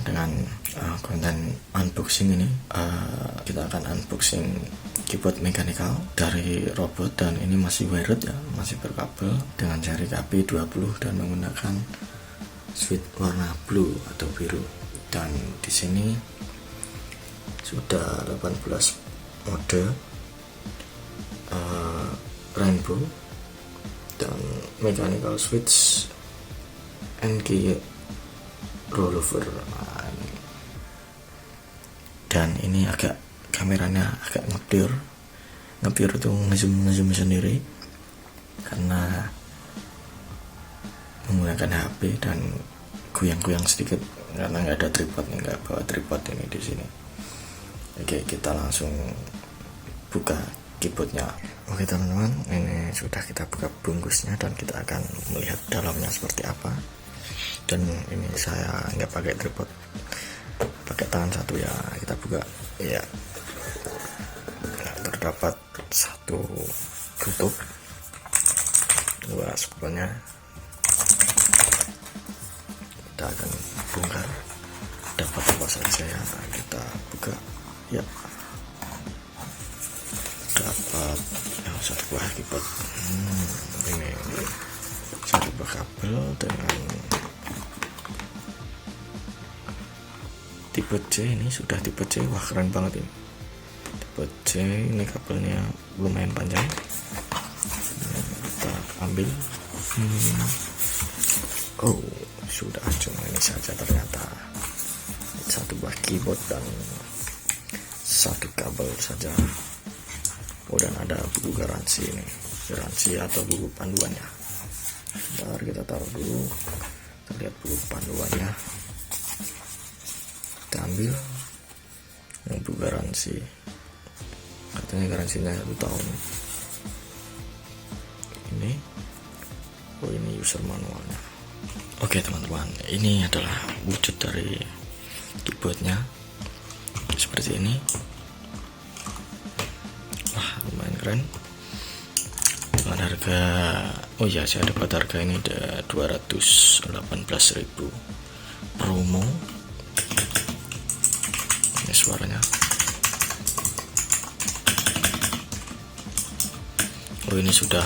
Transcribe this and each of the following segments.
dengan konten unboxing ini. Kita akan unboxing keyboard mechanical dari robot, dan ini masih wired ya, masih berkabel dengan seri KP20 dan menggunakan switch warna blue atau biru. Dan di sini sudah 18 mode rainbow dan mechanical switch and key rollover. Dan ini agak kameranya agak ngeblur itu ngezoom sendiri karena menggunakan HP, dan goyang-goyang sedikit karena nggak ada tripod, nggak bawa tripod ini di sini. Oke, kita langsung buka keyboardnya. Oke teman-teman, ini sudah kita buka bungkusnya dan kita akan melihat dalamnya seperti apa. Dan ini saya nggak pakai tripod, pakai tangan satu ya. Kita buka ya. Nah, terdapat satu tutup, dua spolnya. Kita akan bongkar, dapat apa saja ya. Kita buka ya, dapat satu buah keyboard. Ini satu buah kabel dengan tipe C. Ini sudah tipe C, wah keren banget ini tipe C. Ini kabelnya lumayan panjang. Kita ambil. Oh, sudah cuma ini saja ternyata, satu buah keyboard dan satu kabel saja. Oh, dan ada buku garansi ini, garansi atau buku panduannya. Bentar, kita taruh dulu, kita lihat buku panduannya. Kita ambil ini buku garansi, katanya garansinya 1 tahun. Ini ini user manualnya. Oke teman-teman, ini adalah wujud dari keyboardnya seperti ini. Wah, lumayan keren. Dengan harga, oh ya, saya dapat harga ini ada 218.000 promo. Ini suaranya. Oh, ini sudah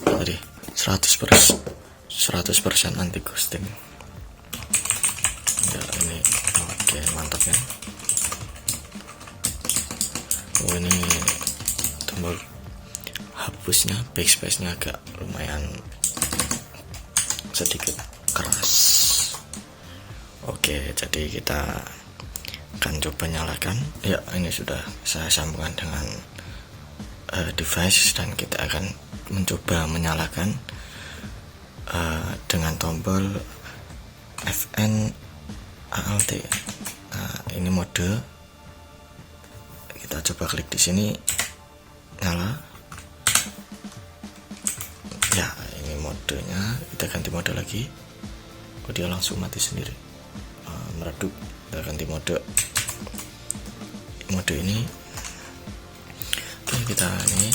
tadi 100% anti ghosting ya. Ini oke, mantap ya. Oh, ini tombol hapusnya, backspace nya agak lumayan sedikit keras. Oke, jadi kita akan coba nyalakan ya. Ini sudah saya sambungkan dengan device, dan kita akan mencoba menyalakan dengan tombol FN ALT. Ini mode, kita coba klik di sini, nyala ya. Ini modenya, kita ganti mode lagi. Oh, dia langsung mati sendiri, meredup. Kita ganti mode ini. Oke, kita ini,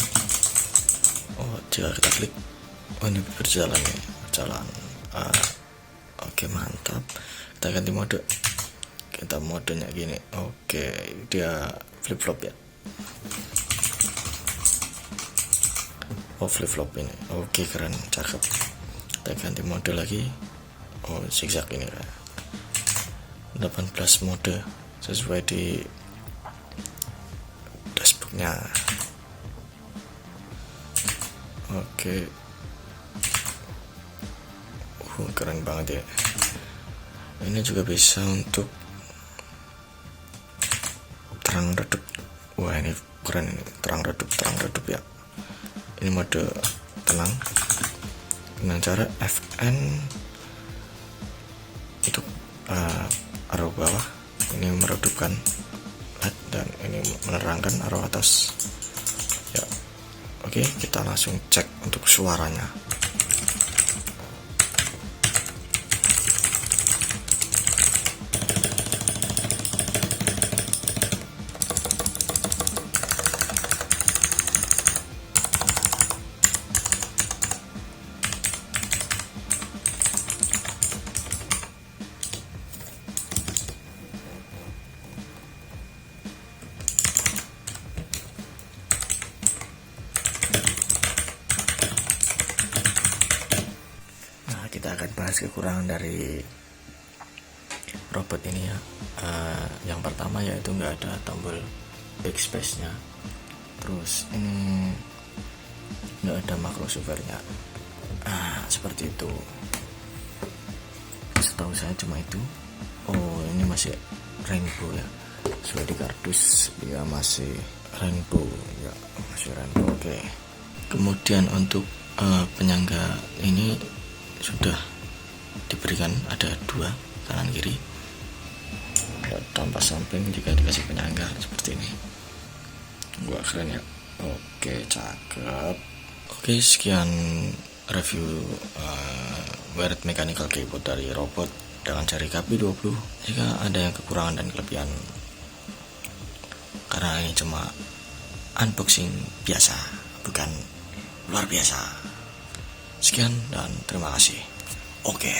oh, jika kita klik, oh, ini berjalan nih, jalan. Oke, mantap. Kita ganti mode, kita modenya gini. Oke, dia flip flop ya. Oh, flip flop ini. Oke, keren, cakep. Kita ganti mode lagi. Oh, zigzag ini kan. 18 mode sesuai di dashboardnya. Oke. Keren banget ya. Ini juga bisa untuk terang redup. Wah, ini keren ini, terang redup ya. Ini mode tenang dengan cara FN untuk arrow bawah ini meredupkan LED, dan ini menerangkan arrow atas ya. Oke, kita langsung cek untuk suaranya. kekurangan dari robot ini ya. Yang pertama yaitu nggak ada tombol backspace nya, terus ini nggak ada makro software-nya. Seperti itu, setahu saya cuma itu. Oh, ini masih rainbow ya, sesuai di kardus ya, masih rainbow ya, masih rainbow. Oke. Kemudian untuk penyangga ini sudah diberikan, ada 2 kanan kiri ya, tanpa samping jika dikasih penyangga seperti ini. Gua keren ya. Oke, cakep. Oke, sekian review wired mechanical keyboard dari robot dengan jari KP20. Jika ada yang kekurangan dan kelebihan, karena ini cuma unboxing biasa, bukan luar biasa. Sekian dan terima kasih. Oke.